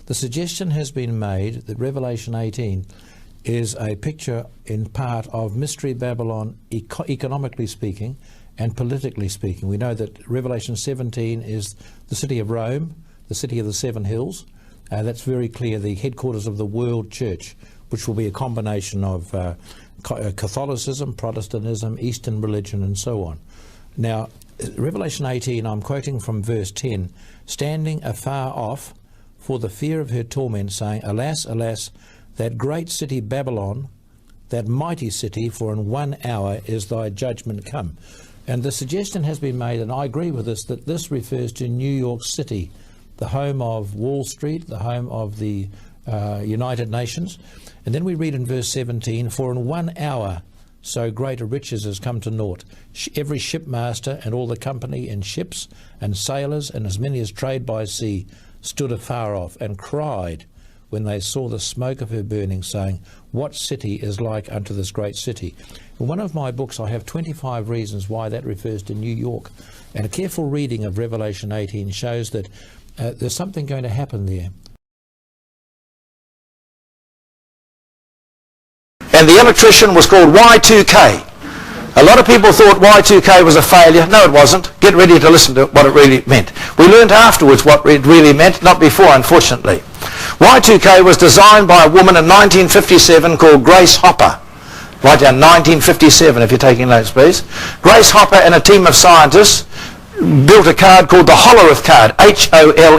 The suggestion has been made that Revelation 18 is a picture in part of Mystery Babylon, economically speaking and politically speaking. We know that Revelation 17 is the city of Rome, the city of the seven hills. That's very clear, the headquarters of the world church, which will be a combination of Catholicism, Protestantism, Eastern religion, and so on. Now, Revelation 18, I'm quoting from verse 10, standing afar off for the fear of her torment, saying, Alas, alas, that great city Babylon, that mighty city, for in 1 hour is thy judgment come. And the suggestion has been made, and I agree with this, that this refers to New York City, the home of Wall Street, the home of the United Nations. And then we read in verse 17, for in 1 hour so greater riches has come to naught. Every shipmaster and all the company in ships and sailors and as many as trade by sea stood afar off and cried when they saw the smoke of her burning, saying, What city is like unto this great city? In one of my books I have 25 reasons why that refers to New York. And a careful reading of Revelation 18 shows that there's something going to happen there. And the electrician was called Y2K. A lot of people thought Y2K was a failure. No, it wasn't. Get ready to listen to what it really meant. We learned afterwards what it really meant, not before, unfortunately. Y2K was designed by a woman in 1957 called Grace Hopper. Write down 1957 if you're taking notes, please. Grace Hopper and a team of scientists built a card called the Hollerith card, Hollerith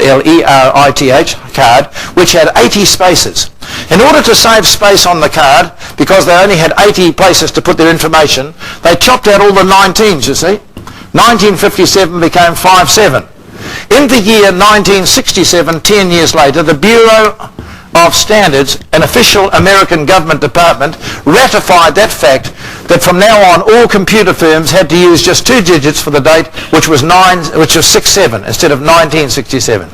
card, which had 80 spaces. In order to save space on the card, because they only had 80 places to put their information, they chopped out all the 19s, you see. 1957 became 57. In the year 1967, 10 years later, the Bureau of Standards, an official American government department, ratified that fact that from now on all computer firms had to use just 2 digits for the date, which was 67 instead of 1967.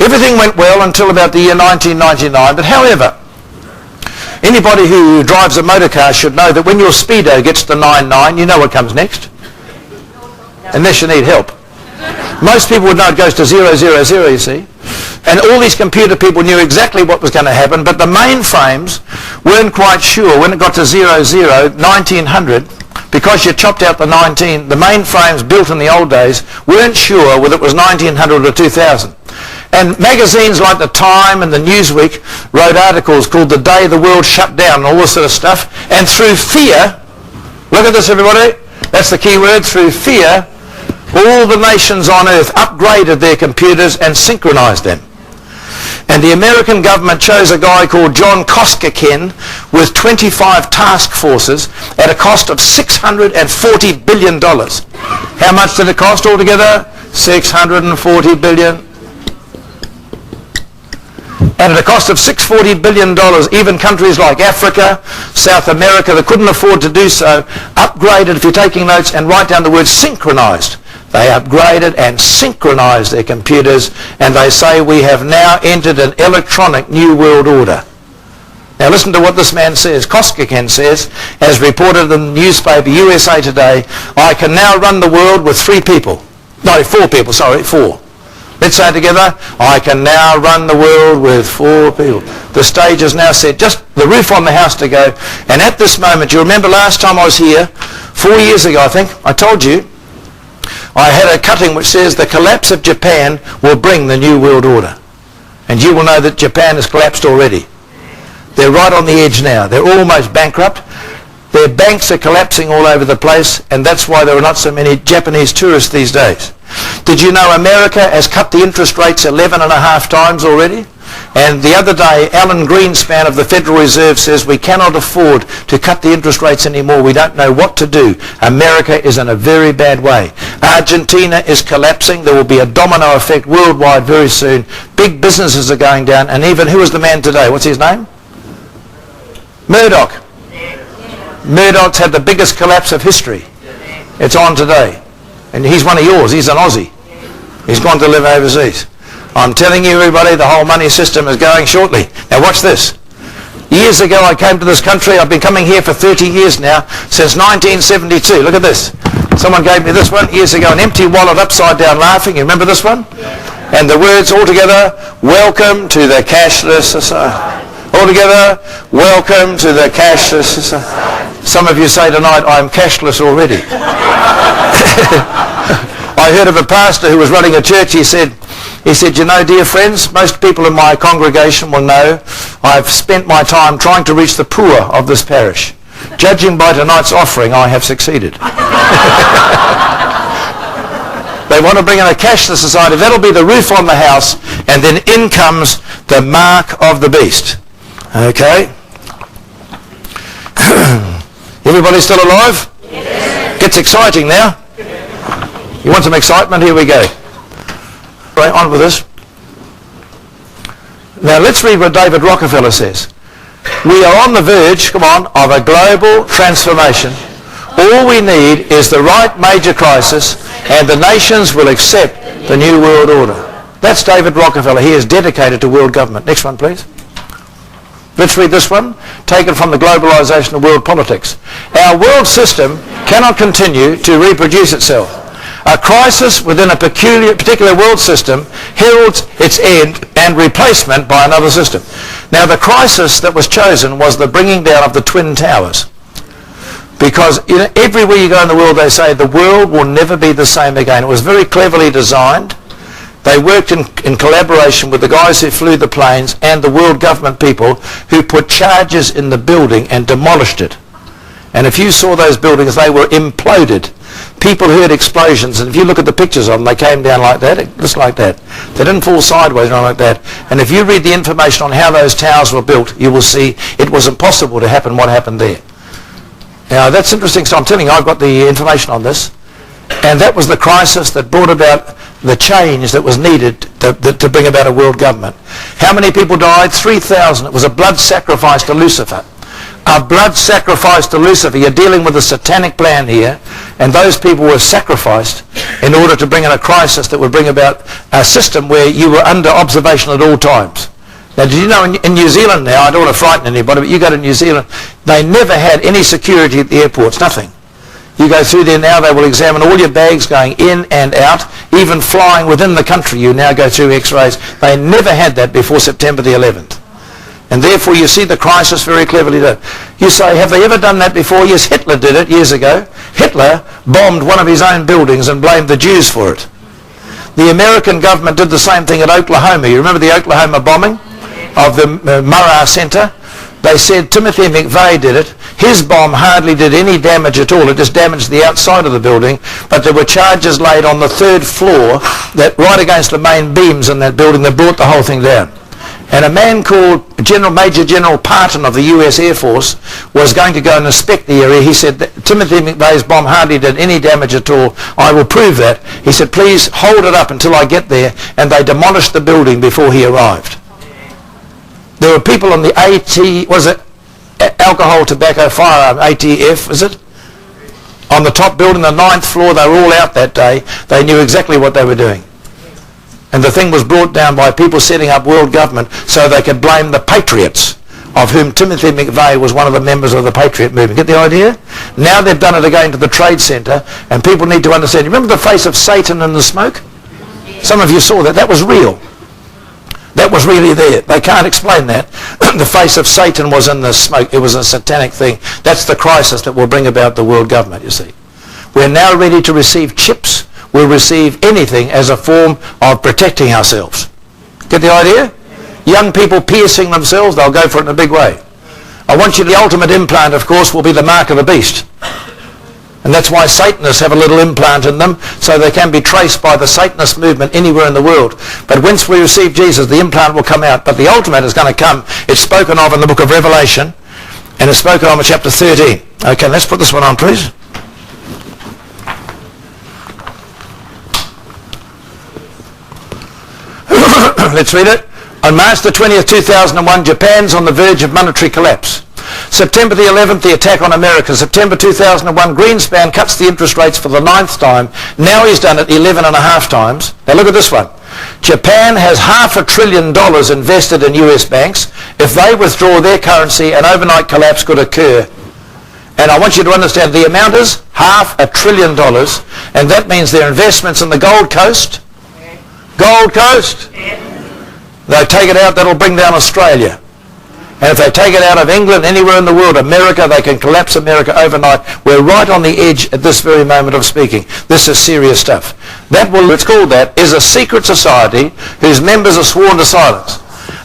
Everything went well until about the year 1999, but however, anybody who drives a motor car should know that when your speedo gets to 99, you know what comes next, unless you need help. Most people would know it goes to 000, you see. And all these computer people knew exactly what was going to happen, but the mainframes weren't quite sure when it got to 1900, because you chopped out the 19, the mainframes built in the old days weren't sure whether it was 1900 or 2000. And magazines like The Time and the Newsweek wrote articles called The Day the World Shut Down and all this sort of stuff. And through fear, look at this everybody, that's the key word, through fear, all the nations on earth upgraded their computers and synchronized them. And the American government chose a guy called John Koskinen with 25 task forces at a cost of $640 billion. How much did it cost altogether? $640 billion. And at a cost of $640 billion, even countries like Africa, South America, that couldn't afford to do so, upgraded, if you're taking notes, and write down the word synchronized. They upgraded and synchronized their computers, and they say we have now entered an electronic new world order. Now listen to what this man says. Koskinen says, as reported in the newspaper USA Today, I can now run the world with 4 people. Let's say it together. I can now run the world with 4 people. The stage is now set, just the roof on the house to go. And at this moment, you remember last time I was here, 4 years ago I think, I told you, I had a cutting which says the collapse of Japan will bring the new world order. And you will know that Japan has collapsed already. They're right on the edge now. They're almost bankrupt. Their banks are collapsing all over the place, and that's why there are not so many Japanese tourists these days. Did you know America has cut the interest rates 11.5 times already? And the other day, Alan Greenspan of the Federal Reserve says we cannot afford to cut the interest rates anymore. We don't know what to do. America is in a very bad way. Argentina is collapsing. There will be a domino effect worldwide very soon. Big businesses are going down. And even, who is the man today? What's his name? Murdoch. Murdoch's had the biggest collapse of history. It's on today. And he's one of yours. He's an Aussie. He's gone to live overseas. I'm telling you, everybody, the whole money system is going shortly. Now watch this. Years ago I came to this country. I've been coming here for 30 years now, since 1972. Look at this. Someone gave me this one years ago, an empty wallet upside down laughing. You remember this one? And the words altogether, welcome to the cashless society. Altogether, welcome to the cashless society. Some of you say tonight, I'm cashless already. I heard of a pastor who was running a church. He said, you know, dear friends, most people in my congregation will know I've spent my time trying to reach the poor of this parish. Judging by tonight's offering, I have succeeded. They want to bring in a cashless society. That'll be the roof on the house, and then in comes the mark of the beast. Okay? Everybody still alive? Yes. Gets exciting now. You want some excitement? Here we go. Right, on with this. Now let's read what David Rockefeller says. We are on the verge, come on, of a global transformation. All we need is the right major crisis, and the nations will accept the new world order. That's David Rockefeller. He is dedicated to world government. Next one, please. Let's read this one, taken from the globalization of world politics. Our world system cannot continue to reproduce itself. A crisis within a particular world system heralds its end and replacement by another system. Now, the crisis that was chosen was the bringing down of the Twin Towers. Because everywhere you go in the world, they say the world will never be the same again. It was very cleverly designed. They worked in collaboration with the guys who flew the planes and the world government people who put charges in the building and demolished it. And if you saw those buildings, they were imploded. People heard explosions, and if you look at the pictures of them, they came down like that, just like that. They didn't fall sideways or anything like that. And if you read the information on how those towers were built, you will see it was impossible to happen what happened there. Now, that's interesting. So I'm telling you, I've got the information on this. And that was the crisis that brought about the change that was needed to bring about a world government. How many people died? 3,000. It was a blood sacrifice to Lucifer. A blood sacrifice to Lucifer. You're dealing with a satanic plan here, and those people were sacrificed in order to bring in a crisis that would bring about a system where you were under observation at all times. Now, did you know in New Zealand now, I don't want to frighten anybody, but you go to New Zealand, they never had any security at the airports, nothing. You go through there now, they will examine all your bags going in and out, even flying within the country. You now go through x-rays. They never had that before September the 11th. And therefore you see the crisis very cleverly done. You say, have they ever done that before? Yes, Hitler did it years ago. Hitler bombed one of his own buildings and blamed the Jews for it. The American government did the same thing at Oklahoma. You remember the Oklahoma bombing of the Murrah Center? They said Timothy McVeigh did it. His bomb hardly did any damage at all. It just damaged the outside of the building. But there were charges laid on the third floor that right against the main beams in that building that brought the whole thing down. And a man called Major General Parton of the US Air Force was going to go and inspect the area. He said that Timothy McVeigh's bomb hardly did any damage at all. I will prove that. He said, please hold it up until I get there. And they demolished the building before he arrived. There were people on the alcohol, tobacco, firearm, ATF, is it? On the top building, the 9th floor, they were all out that day. They knew exactly what they were doing. And the thing was brought down by people setting up world government so they could blame the patriots, of whom Timothy McVeigh was one of the members of the Patriot movement. Get the idea? Now they've done it again to the Trade Center, and people need to understand. You remember the face of Satan in the smoke? Some of you saw that. That was real. That was really there. They can't explain that. The face of Satan was in the smoke. It was a satanic thing. That's the crisis that will bring about the world government, you see. We're now ready to receive chips. We'll receive anything as a form of protecting ourselves. Get the idea? Young people piercing themselves, they'll go for it in a big way. I want you to, the ultimate implant, of course, will be the mark of the beast. And that's why Satanists have a little implant in them, so they can be traced by the Satanist movement anywhere in the world. But once we receive Jesus, the implant will come out. But the ultimate is going to come. It's spoken of in the book of Revelation, and it's spoken of in chapter 13. Okay, let's put this one on, please. Let's read it. On March the 20th, 2001, Japan's on the verge of monetary collapse. September the 11th, the attack on America. September 2001, Greenspan cuts the interest rates for the 9th time. Now he's done it 11.5 times. Now look at this one. Japan has $500 billion invested in US banks. If they withdraw their currency, an overnight collapse could occur. And I want you to understand the amount is $500 billion, and that means their investments in the Gold Coast, Gold Coast? They take it out, that'll bring down Australia. And if they take it out of England, anywhere in the world, America, they can collapse America overnight. We're right on the edge at this very moment of speaking. This is serious stuff. That will, it's called that, is a secret society whose members are sworn to silence.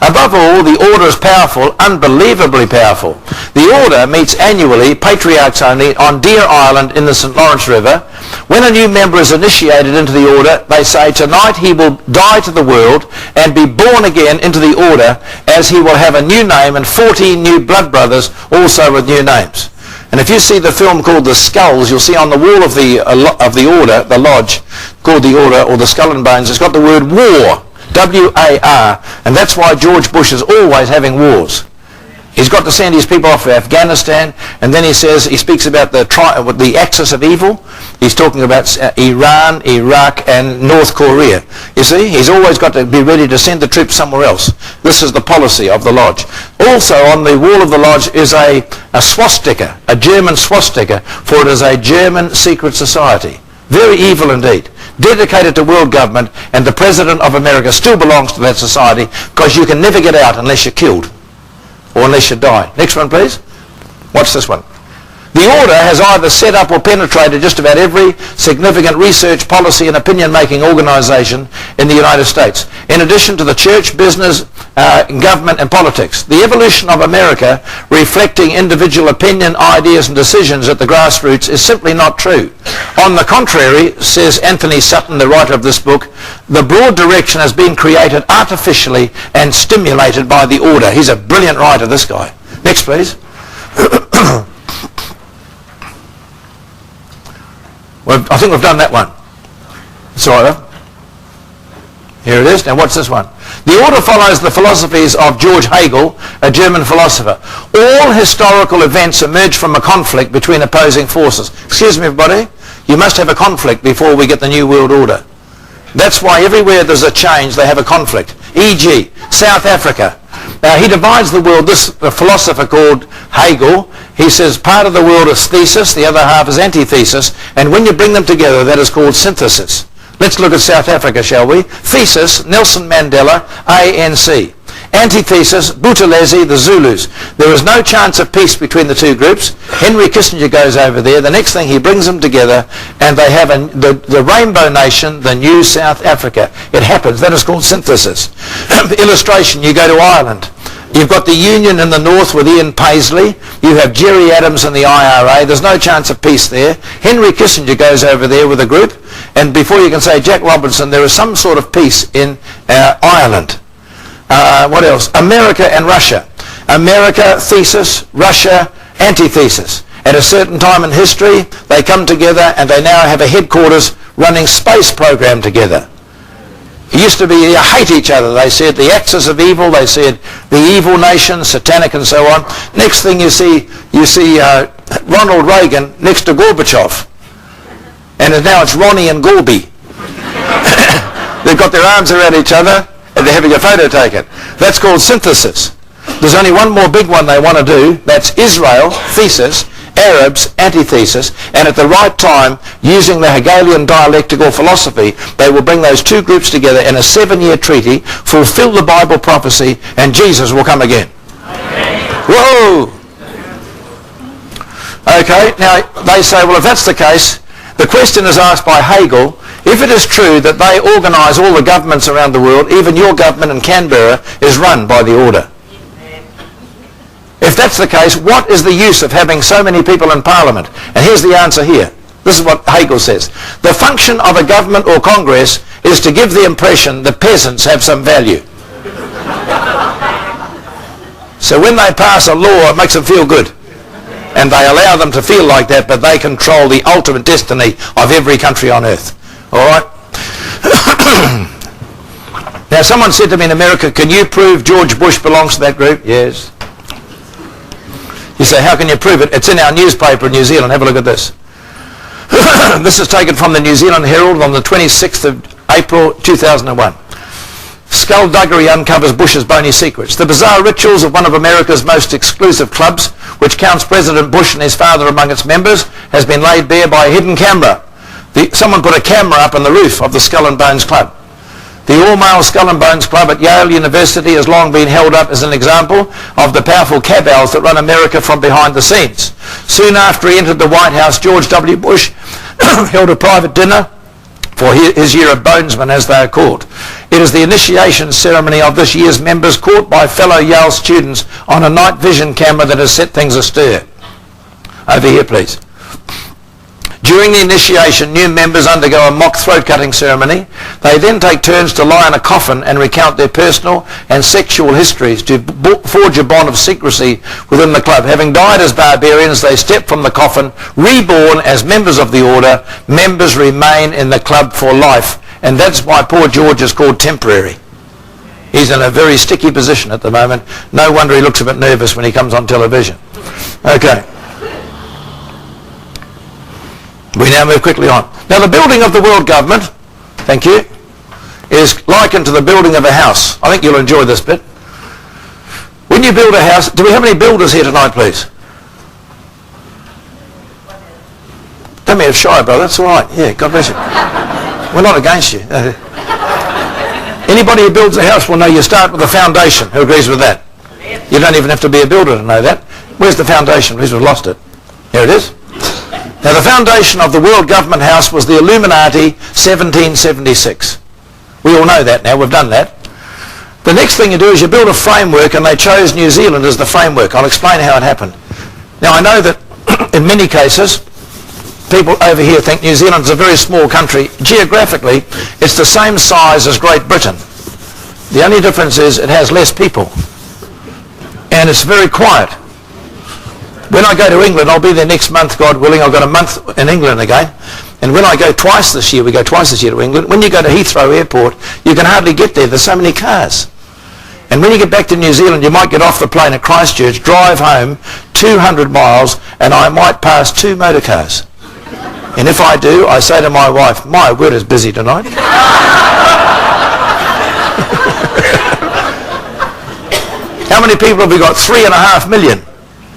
Above all, the Order is powerful, unbelievably powerful. The Order meets annually, patriarchs only, on Deer Island in the St. Lawrence River. When a new member is initiated into the Order, they say tonight he will die to the world and be born again into the Order, as he will have a new name and 14 new blood brothers also with new names. And if you see the film called The Skulls, you'll see on the wall of the Order, the lodge, called the Order, or the Skull and Bones, it's got the word war. W-A-R, and that's why George Bush is always having wars. He's got to send his people off to Afghanistan, and then he speaks about the axis of evil. He's talking about Iran, Iraq, and North Korea. You see, he's always got to be ready to send the troops somewhere else. This is the policy of the lodge. Also on the wall of the lodge is a swastika, a German swastika, for it is a German secret society. Very evil indeed. Dedicated to world government, and the President of America still belongs to that society, because you can never get out unless you're killed or unless you die. Next one, please. Watch this one. The Order has either set up or penetrated just about every significant research, policy and opinion-making organisation in the United States, in addition to the church, business, government and politics. The evolution of America, reflecting individual opinion, ideas and decisions at the grassroots, is simply not true. On the contrary, says Anthony Sutton, the writer of this book, the broad direction has been created artificially and stimulated by the Order. He's a brilliant writer, this guy. Next, please. Well, I think we've done that one. It's all right. Here it is. Now watch this one. The Order follows the philosophies of George Hegel, a German philosopher. All historical events emerge from a conflict between opposing forces. Excuse me, everybody. You must have a conflict before we get the New World Order. That's why everywhere there's a change, they have a conflict. E.g., South Africa. He divides the world, this philosopher called Hegel, he says part of the world is thesis, the other half is antithesis, and when you bring them together, that is called synthesis. Let's look at South Africa, shall we? Thesis, Nelson Mandela, ANC. Antithesis, Buthelezi, the Zulus. There is no chance of peace between the two groups. Henry Kissinger goes over there. The next thing, he brings them together, and they have the Rainbow Nation, the new South Africa. It happens. That is called synthesis. Illustration, you go to Ireland. You've got the Union in the north with Ian Paisley. You have Gerry Adams and the IRA. There's no chance of peace there. Henry Kissinger goes over there with a group, and before you can say Jack Robinson, there is some sort of peace in Ireland. What else? America and Russia. America, thesis, Russia, antithesis. At a certain time in history, they come together and they now have a headquarters running space program together. It used to be they hate each other. They said the axis of evil. They said the evil nation, satanic, and so on. Next thing you see Ronald Reagan next to Gorbachev, and now it's Ronnie and Gorby. They've got their arms around each other and they're having a photo taken. That's called synthesis. There's only one more big one they want to do. That's Israel, thesis, Arabs, antithesis, and at the right time, using the Hegelian dialectical philosophy, they will bring those two groups together in a 7-year treaty, fulfill the Bible prophecy, and Jesus will come again. Whoa! Okay, now they say, well, if that's the case, the question is asked by Hegel, if it is true that they organise all the governments around the world, even your government in Canberra is run by the Order. If that's the case, what is the use of having so many people in Parliament? And here's the answer here. This is what Hegel says. The function of a government or Congress is to give the impression the peasants have some value. So when they pass a law, it makes them feel good. And they allow them to feel like that, but they control the ultimate destiny of every country on earth. All right? Now, someone said to me in America, can you prove George Bush belongs to that group? Yes. You say, how can you prove it? It's in our newspaper in New Zealand. Have a look at this. This is taken from the New Zealand Herald on the 26th of April 2001. Skullduggery uncovers Bush's bony secrets. The bizarre rituals of one of America's most exclusive clubs, which counts President Bush and his father among its members, has been laid bare by a hidden camera. Someone put a camera up on the roof of the Skull and Bones Club. The All-Male Skull and Bones Club at Yale University has long been held up as an example of the powerful cabals that run America from behind the scenes. Soon after he entered the White House, George W. Bush held a private dinner for his year of bonesmen, as they are called. It is the initiation ceremony of this year's members caught by fellow Yale students on a night vision camera that has set things astir. Over here, please. During the initiation, new members undergo a mock throat-cutting ceremony. They then take turns to lie in a coffin and recount their personal and sexual histories to forge a bond of secrecy within the club. Having died as barbarians, they step from the coffin, reborn as members of the order. Members remain in the club for life, and that's why poor George is called temporary. He's in a very sticky position at the moment. No wonder he looks a bit nervous when he comes on television. Okay. We now move quickly on. Now the building of the world government, thank you, is likened to the building of a house. I think you'll enjoy this bit. When you build a house, do we have any builders here tonight, please? Don't be shy, brother, that's all right. Yeah, God bless you. We're not against you. Anybody who builds a house will know you start with a foundation. Who agrees with that? You don't even have to be a builder to know that. Where's the foundation? We've lost it. Here it is. Now the foundation of the World Government House was the Illuminati 1776. We all know that now, we've done that. The next thing you do is you build a framework, and they chose New Zealand as the framework. I'll explain how it happened. Now I know that in many cases people over here think New Zealand is a very small country. Geographically it's the same size as Great Britain. The only difference is it has less people and it's very quiet. When I go to England, I'll be there next month, God willing. I've got a month in England again. And when I go twice this year, we go twice this year to England, when you go to Heathrow Airport, you can hardly get there. There's so many cars. And when you get back to New Zealand, you might get off the plane at Christchurch, drive home 200 miles, and I might pass 2 motor cars. And if I do, I say to my wife, my word, is busy tonight. How many people have we got? 3.5 million.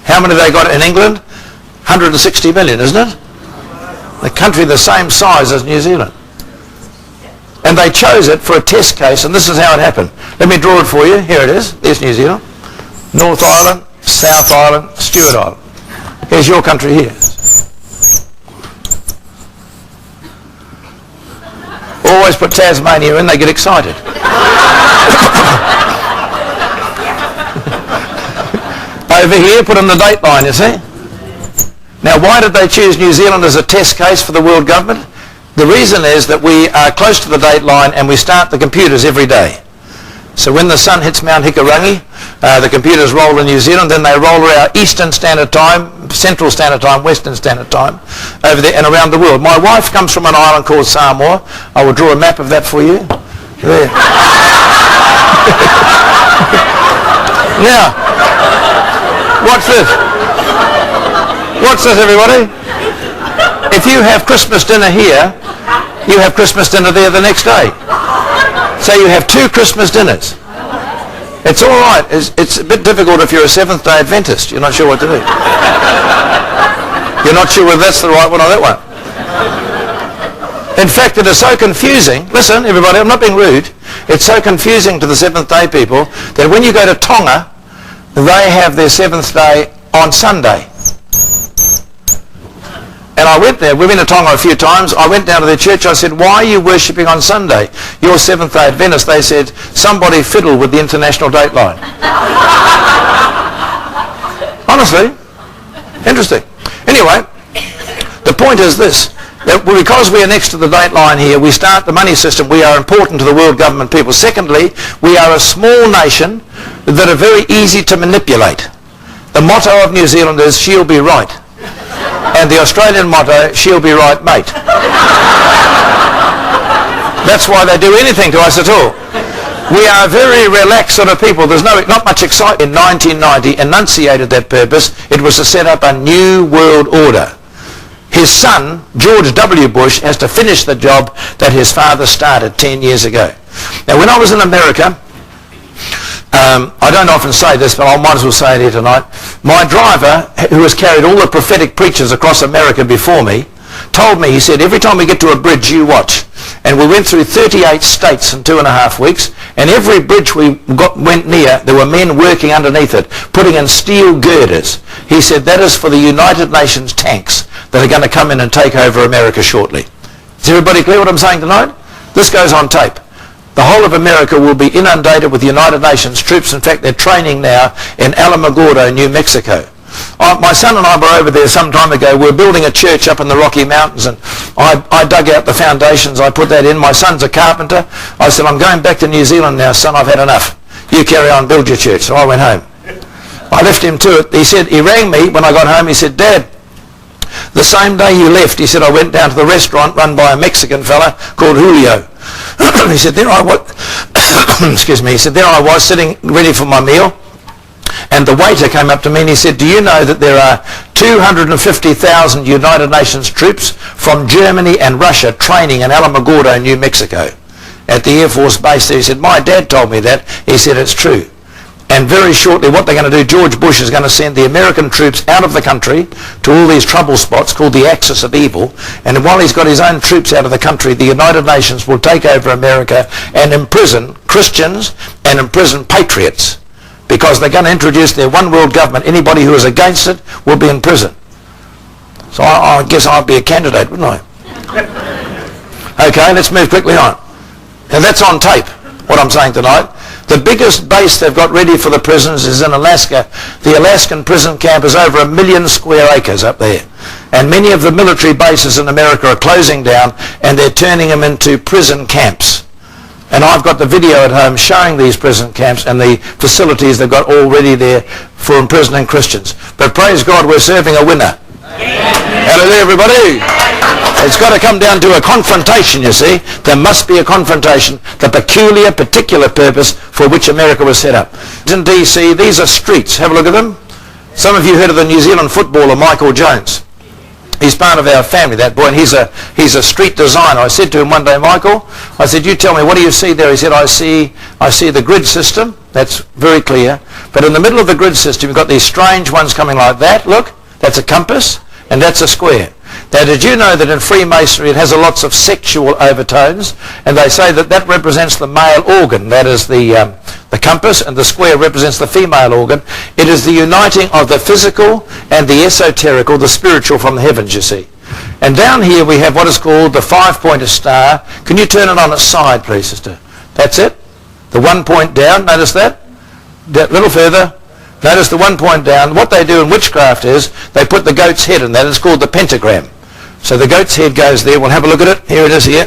How many have they got in England? 160 million, isn't it? A country the same size as New Zealand. And they chose it for a test case, and this is how it happened. Let me draw it for you. Here it is. There's New Zealand. North Island, South Island, Stewart Island. Here's your country here. Always put Tasmania in, they get excited. Over here, put in the date line, you see. Now, why did they choose New Zealand as a test case for the world government? The reason is that we are close to the date line and we start the computers every day. So when the sun hits Mount Hikurangi, the computers roll in New Zealand, then they roll our Eastern Standard Time, Central Standard Time, Western Standard Time, over there and around the world. My wife comes from an island called Samoa. I will draw a map of that for you. There. Now, watch this. Watch this, everybody. If you have Christmas dinner here, you have Christmas dinner there the next day. So you have 2 Christmas dinners. It's all right. It's a bit difficult if you're a Seventh-day Adventist. You're not sure what to do. You're not sure whether that's the right one or that one. In fact, it is so confusing. Listen, everybody, I'm not being rude. It's so confusing to the Seventh-day people that when you go to Tonga, they have their 7th day on Sunday. And I went there. We've been to Tonga a few times. I went down to their church. I said, why are you worshipping on Sunday? You're Seventh-day Adventist. They said, somebody fiddled with the international date line. Honestly. Interesting. Anyway, the point is this. That because we are next to the date line here, we start the money system. We are important to the world government people. Secondly, we are a small nation that are very easy to manipulate. The motto of New Zealand is, she'll be right. And the Australian motto, she'll be right, mate. That's why they do anything to us at all. We are very relaxed sort of people. There's not much excitement. In 1990, enunciated that purpose. It was to set up a new world order. His son, George W. Bush, has to finish the job that his father started 10 years ago. Now, when I was in America, I don't often say this, but I might as well say it here tonight. My driver, who has carried all the prophetic preachers across America before me, told me, he said, every time we get to a bridge, you watch. And we went through 38 states in 2.5 weeks, and every bridge we went near, there were men working underneath it, putting in steel girders. He said, that is for the United Nations tanks that are going to come in and take over America shortly. Is everybody clear what I'm saying tonight? This goes on tape. The whole of America will be inundated with United Nations troops. In fact, they're training now in Alamogordo, New Mexico. My son and I were over there some time ago. We were building a church up in the Rocky Mountains, and I dug out the foundations. I put that in. My son's a carpenter. I said, I'm going back to New Zealand now, son. I've had enough. You carry on, build your church. So I went home. I left him to it. He rang me when I got home. He said, Dad, the same day you left, he said, I went down to the restaurant run by a Mexican fella called Julio. He said, there I was, excuse me, he said, there I was sitting ready for my meal, and the waiter came up to me and he said, do you know that there are 250,000 United Nations troops from Germany and Russia training in Alamogordo, New Mexico, at the Air Force base there? He said, my dad told me that. He said, it's true. And very shortly what they're going to do, George Bush is going to send the American troops out of the country to all these trouble spots called the Axis of Evil. And while he's got his own troops out of the country, the United Nations will take over America and imprison Christians and imprison patriots, because they're going to introduce their one world government. Anybody who is against it will be in prison. So I guess I'd be a candidate, wouldn't I? Okay, let's move quickly on. And that's on tape, what I'm saying tonight. The biggest base they've got ready for the prisons is in Alaska. The Alaskan prison camp is over 1 million square acres up there. And many of the military bases in America are closing down, and they're turning them into prison camps. And I've got the video at home showing these prison camps and the facilities they've got already there for imprisoning Christians. But praise God, we're serving a winner. Hallelujah, everybody. It's got to come down to a confrontation, you see. There must be a confrontation, the peculiar, particular purpose for which America was set up. In DC, these are streets. Have a look at them. Some of you heard of the New Zealand footballer Michael Jones. He's part of our family, that boy, and he's a street designer. I said to him one day, Michael, I said, you tell me, what do you see there? He said, I see the grid system. That's very clear. But in the middle of the grid system, you've got these strange ones coming like that. Look, that's a compass, and that's a square. Now, did you know that in Freemasonry it has lots of sexual overtones? And they say that that represents the male organ. That is the compass, and the square represents the female organ. It is the uniting of the physical and the esoterical, the spiritual from the heavens, you see. And down here we have what is called the 5-pointed star. Can you turn it on its side, please, sister? That's it. The 1 point down. Notice that? A little further. Notice the 1 point down. What they do in witchcraft is they put the goat's head in that. It's called the pentagram. So the goat's head goes there. We'll have a look at it. Here it is here.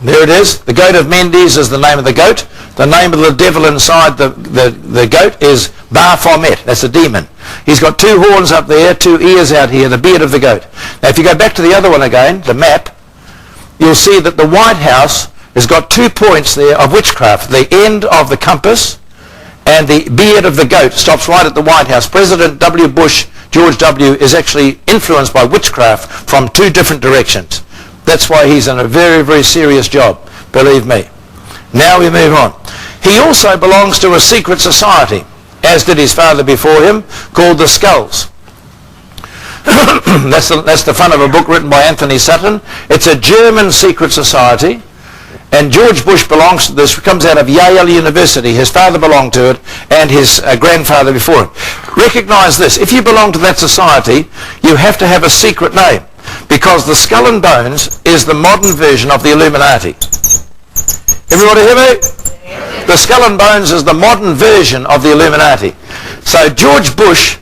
There it is. The goat of Mendes is the name of the goat. The name of the devil inside the goat is Baphomet. That's a demon. He's got 2 horns up there, 2 ears out here, the beard of the goat. Now if you go back to the other one again, the map, you'll see that the White House has got 2 points there of witchcraft. The end of the compass and the beard of the goat stops right at the White House. President W. Bush, George W., is actually influenced by witchcraft from 2 different directions. That's why he's in a very, very serious job, believe me. Now we move on. He also belongs to a secret society, as did his father before him, called the Skulls. That's the front of a book written by Anthony Sutton. It's a German secret society. And George Bush belongs to this, comes out of Yale University. His father belonged to it, and his grandfather before him. Recognize this. If you belong to that society, you have to have a secret name, because the Skull and Bones is the modern version of the Illuminati. Everybody hear me? The Skull and Bones is the modern version of the Illuminati. So George Bush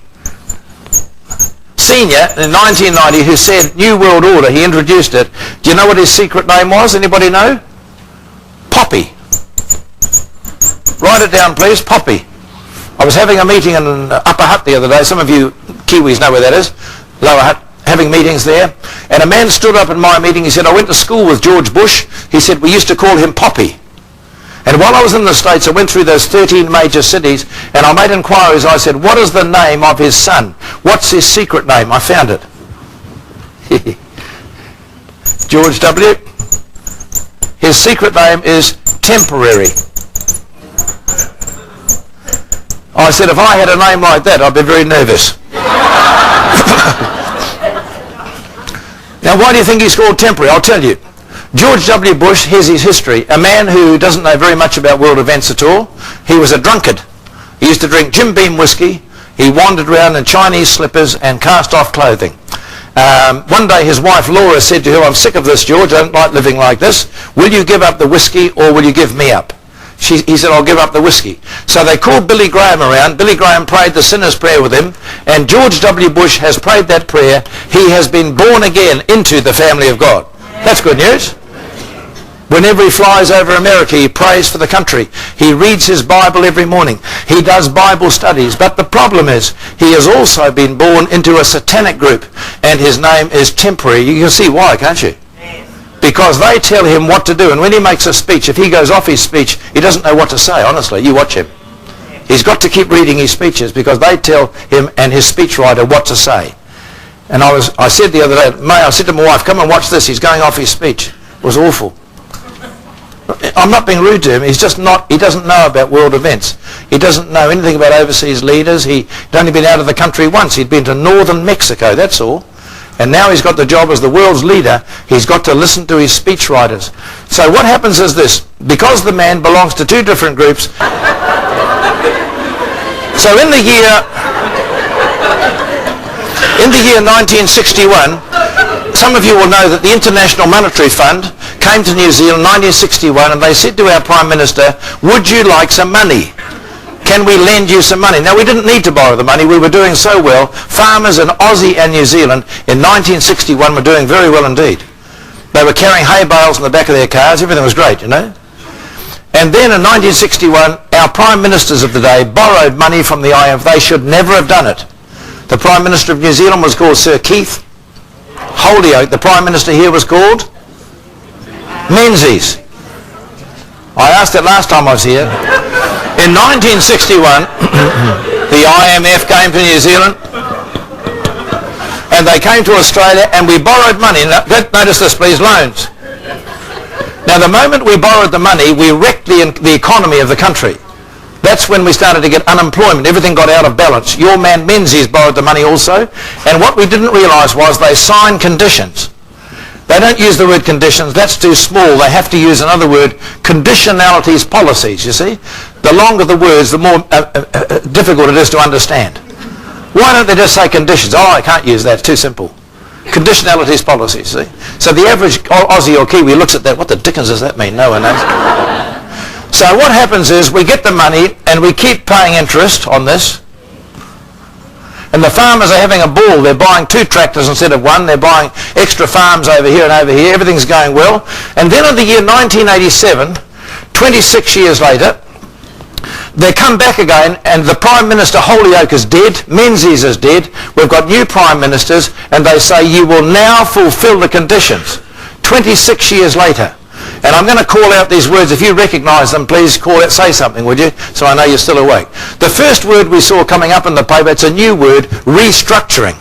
Senior in 1990, who said New World Order, he introduced it. Do you know what his secret name was? Anybody know? Poppy. Write it down, please. Poppy. I was having a meeting in Upper Hutt the other day. Some of you Kiwis know where that is. Lower Hutt. Having meetings there. And a man stood up in my meeting. He said, I went to school with George Bush. He said, we used to call him Poppy. And while I was in the States, I went through those 13 major cities, and I made inquiries. I said, what is the name of his son? What's his secret name? I found it. George W. His secret name is Temporary. I said, if I had a name like that, I'd be very nervous. Now, why do you think he's called temporary? I'll tell you. George W. Bush, here's his history. A man who doesn't know very much about world events at all. He was a drunkard. He used to drink Jim Beam whiskey. He wandered around in Chinese slippers and cast-off clothing. One day his wife Laura said to him, I'm sick of this, George. I don't like living like this. Will you give up the whiskey or will you give me up? He said, I'll give up the whiskey. So they called Billy Graham around. Billy Graham prayed the sinner's prayer with him, and George W. Bush has prayed that prayer. He has been born again into the family of God. That's good news. Whenever he flies over America, he prays for the country. He reads his Bible every morning. He does Bible studies. But the problem is, he has also been born into a satanic group, and his name is temporary. You can see why, can't you? Because they tell him what to do, and when he makes a speech, if he goes off his speech, he doesn't know what to say, honestly. You watch him. He's got to keep reading his speeches because they tell him and his speechwriter what to say. And I said the other day, I said to my wife, come and watch this, he's going off his speech. It was awful. I'm not being rude to him, he doesn't know about world events. He doesn't know anything about overseas leaders. He'd only been out of the country once. He'd been to northern Mexico, that's all. And now he's got the job as the world's leader. He's got to listen to his speechwriters. So what happens is this. Because the man belongs to two different groups. So in the year 1961, some of you will know that the International Monetary Fund came to New Zealand in 1961 and they said to our Prime Minister, would you like some money? Can we lend you some money? Now, we didn't need to borrow the money. We were doing so well. Farmers in Aussie and New Zealand in 1961 were doing very well indeed. They were carrying hay bales in the back of their cars. Everything was great, you know. And then in 1961, our Prime Ministers of the day borrowed money from the IMF. They should never have done it. The Prime Minister of New Zealand was called Sir Keith Holyoake. The Prime Minister here was called Menzies. I asked that last time I was here. In 1961, the IMF came to New Zealand and they came to Australia and we borrowed money. Now, notice this please, loans. Now the moment we borrowed the money, we wrecked the economy of the country. That's when we started to get unemployment. Everything got out of balance. Your man Menzies borrowed the money also, and what we didn't realise was they signed conditions. They don't use the word conditions, that's too small. They have to use another word, conditionalities, policies, you see. The longer the words, the more difficult it is to understand. Why don't they just say conditions? Oh, I can't use that, it's too simple. Conditionalities, policies, see. So the average Aussie or Kiwi looks at that, what the dickens does that mean? No one knows. So what happens is we get the money and we keep paying interest on this. And the farmers are having a ball. They're buying 2 tractors instead of 1. They're buying extra farms over here and over here. Everything's going well. And then in the year 1987, 26 years later, they come back again and the Prime Minister Holyoake is dead. Menzies is dead. We've got new Prime Ministers and they say you will now fulfil the conditions. 26 years later. And I'm going to call out these words. If you recognise them, please call out, say something, would you? So I know you're still awake. The first word we saw coming up in the paper, it's a new word, restructuring.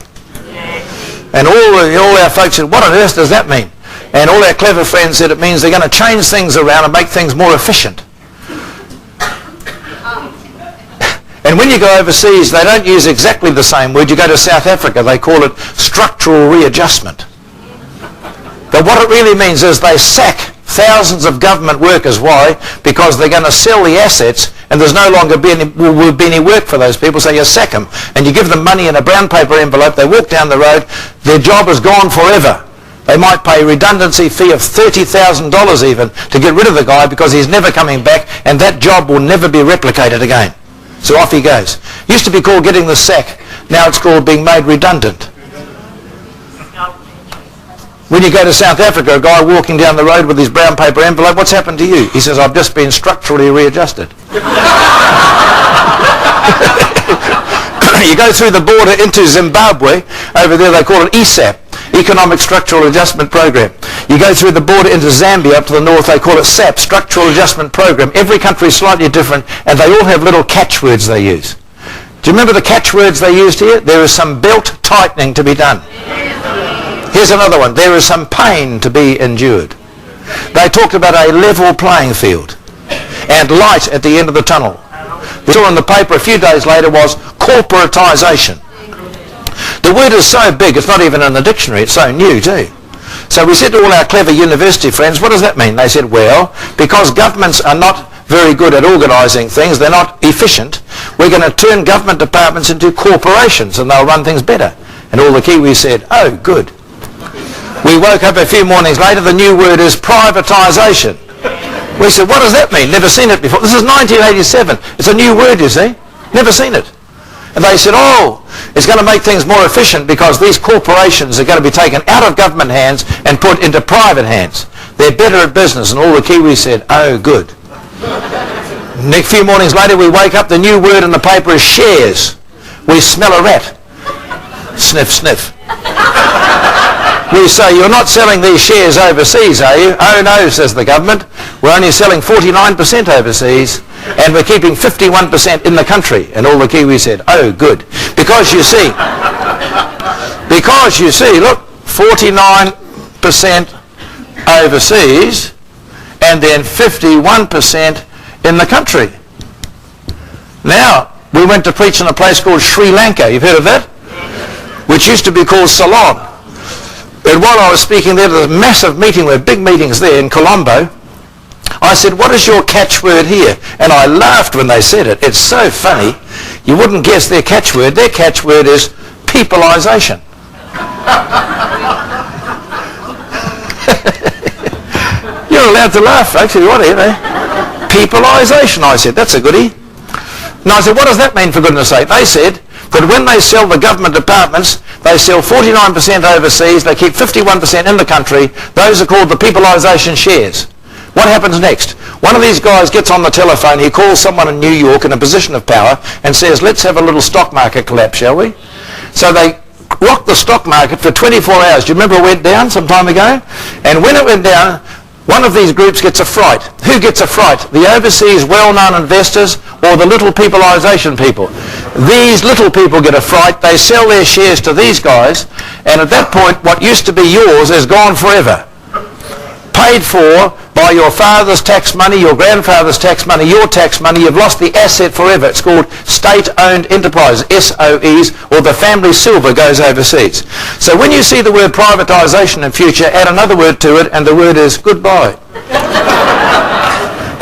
And all our folks said, what on earth does that mean? And all our clever friends said it means they're going to change things around and make things more efficient. And when you go overseas, they don't use exactly the same word. You go to South Africa, they call it structural readjustment. But what it really means is they sack thousands of government workers. Why? Because they're going to sell the assets and there's no longer will be any work for those people, so you sack them. And you give them money in a brown paper envelope, they walk down the road, their job is gone forever. They might pay a redundancy fee of $30,000 even to get rid of the guy because he's never coming back and that job will never be replicated again. So off he goes. Used to be called getting the sack, now it's called being made redundant. When you go to South Africa, a guy walking down the road with his brown paper envelope, what's happened to you? He says, I've just been structurally readjusted. You go through the border into Zimbabwe, over there they call it ESAP, Economic Structural Adjustment Program. You go through the border into Zambia up to the north, they call it SAP, Structural Adjustment Program. Every country is slightly different and they all have little catchwords they use. Do you remember the catchwords they used here? There is some belt tightening to be done. Here's another one. There is some pain to be endured. They talked about a level playing field and light at the end of the tunnel. We saw in the paper a few days later was corporatisation. The word is so big it's not even in the dictionary. It's so new too. So we said to all our clever university friends, what does that mean? They said, well, because governments are not very good at organising things, they're not efficient, we're going to turn government departments into corporations and they'll run things better. And all the Kiwis said, oh, good. We woke up a few mornings later, the new word is privatisation. We said, what does that mean? Never seen it before. This is 1987. It's a new word, you see. Never seen it. And they said, oh, it's going to make things more efficient because these corporations are going to be taken out of government hands and put into private hands. They're better at business. And all the Kiwis said, oh, good. A few mornings later, we wake up, the new word in the paper is shares. We smell a rat. Sniff, sniff. We say, you're not selling these shares overseas, are you? Oh no, says the government. We're only selling 49% overseas and we're keeping 51% in the country. And all the Kiwis said, oh good. Because you see, look, 49% overseas and then 51% in the country. Now, we went to preach in a place called Sri Lanka. You've heard of that? Which used to be called Ceylon. And while I was speaking there, there was a massive meeting, we had big meetings there in Colombo. I said, what is your catchword here? And I laughed when they said it. It's so funny. You wouldn't guess their catchword. Their catchword is peopleisation. You're allowed to laugh, folks, if you want to, Peopleisation, I said. That's a goodie. And I said, what does that mean, for goodness sake? They said that when they sell the government departments, they sell 49% overseas, they keep 51% in the country. Those are called the peopleisation shares. What happens next? One of these guys gets on the telephone, he calls someone in New York in a position of power and says, let's have a little stock market collapse, shall we? So they rocked the stock market for 24 hours. Do you remember it went down some time ago? And when it went down, one of these groups gets a fright. Who gets a fright? The overseas well-known investors or the little peopleisation people? These little people get a fright. They sell their shares to these guys, and at that point, what used to be yours is gone forever. Paid for by your father's tax money, your grandfather's tax money, your tax money. You've lost the asset forever. It's called state-owned enterprises, SOEs, or the family silver goes overseas. So when you see the word privatisation in future, add another word to it, and the word is goodbye.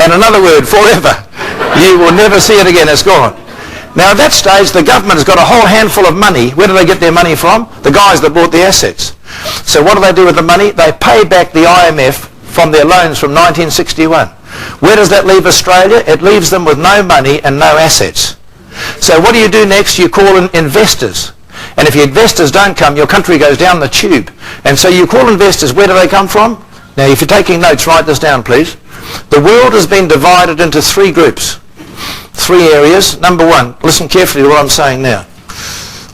And another word, forever. You will never see it again. It's gone. Now at that stage, the government has got a whole handful of money. Where do they get their money from? The guys that bought the assets. So what do they do with the money? They pay back the IMF from their loans from 1961. Where does that leave Australia? It leaves them with no money and no assets. So what do you do next? You call in investors. And if your investors don't come, your country goes down the tube. And so you call investors. Where do they come from? Now, if you're taking notes, write this down, please. The world has been divided into three groups, three areas. Number one, listen carefully to what I'm saying now.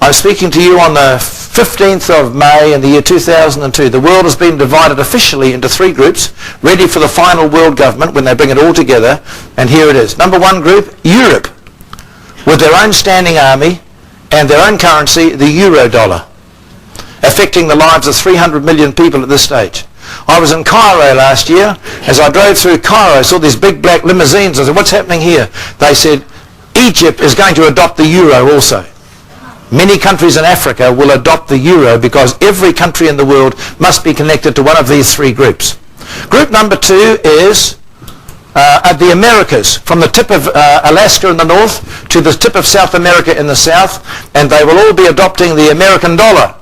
I'm speaking to you on the 15th of May in the year 2002. The world has been divided officially into three groups, ready for the final world government when they bring it all together. And here it is. Number one group, Europe, with their own standing army and their own currency, the euro dollar, affecting the lives of 300 million people at this stage. I was in Cairo last year. As I drove through Cairo, I saw these big black limousines. I said, what's happening here? They said, Egypt is going to adopt the euro also. Many countries in Africa will adopt the euro because every country in the world must be connected to one of these three groups. Group number two is the Americas, from the tip of Alaska in the north to the tip of South America in the south, and they will all be adopting the American dollar,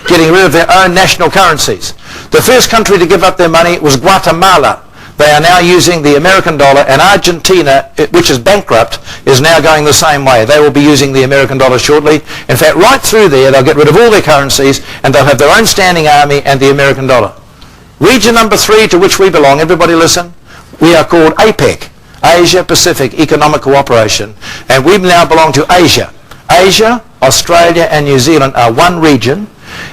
getting rid of their own national currencies. The first country to give up their money was Guatemala. They are now using the American dollar, and Argentina, which is bankrupt, is now going the same way. They will be using the American dollar shortly. In fact, right through there, they'll get rid of all their currencies, and they'll have their own standing army and the American dollar. Region number three, to which we belong, everybody listen, we are called APEC, Asia Pacific Economic Cooperation, and we now belong to Asia. Asia, Australia, and New Zealand are one region,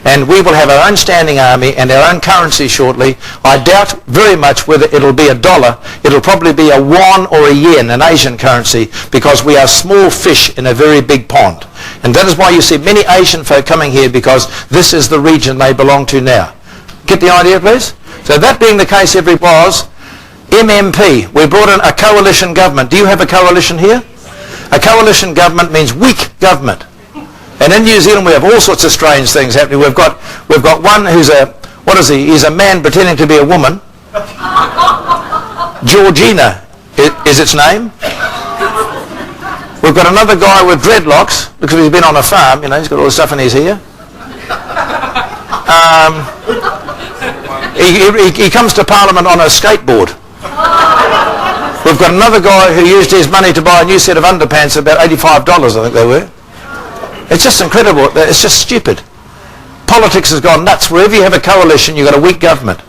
and we will have our own standing army and our own currency shortly. I doubt very much whether it'll be a dollar. It'll probably be a won or a yen, an Asian currency, because we are small fish in a very big pond. And that is why you see many Asian folk coming here, because this is the region they belong to now. Get the idea, please? So that being the case, was MMP. We brought in a coalition government. Do you have a coalition here? A coalition government means weak government. And in New Zealand we have all sorts of strange things happening. We've got one who's a What is he? He's a man pretending to be a woman. Georgina is its name. We've got another guy with dreadlocks, because he's been on a farm, you know, he's got all the stuff in his hair. He comes to Parliament on a skateboard. We've got another guy who used his money to buy a new set of underpants, about $85 I think they were. It's just incredible. It's just stupid. Politics has gone nuts. Wherever you have a coalition, you've got a weak government.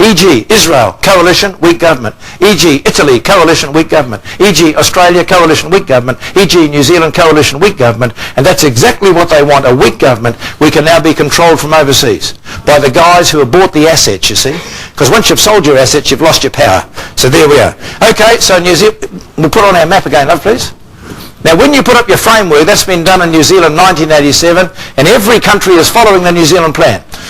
E.g. Israel, coalition, weak government. E.g. Italy, coalition, weak government. E.g. Australia, coalition, weak government. E.g. New Zealand, coalition, weak government. And that's exactly what they want, a weak government. We can now be controlled from overseas by the guys who have bought the assets, you see. Because once you've sold your assets, you've lost your power. So there we are. Okay, so New Zealand, we'll put on our map again, love, please. Now, when you put up your framework, that's been done in New Zealand 1987, and every country is following the New Zealand plan.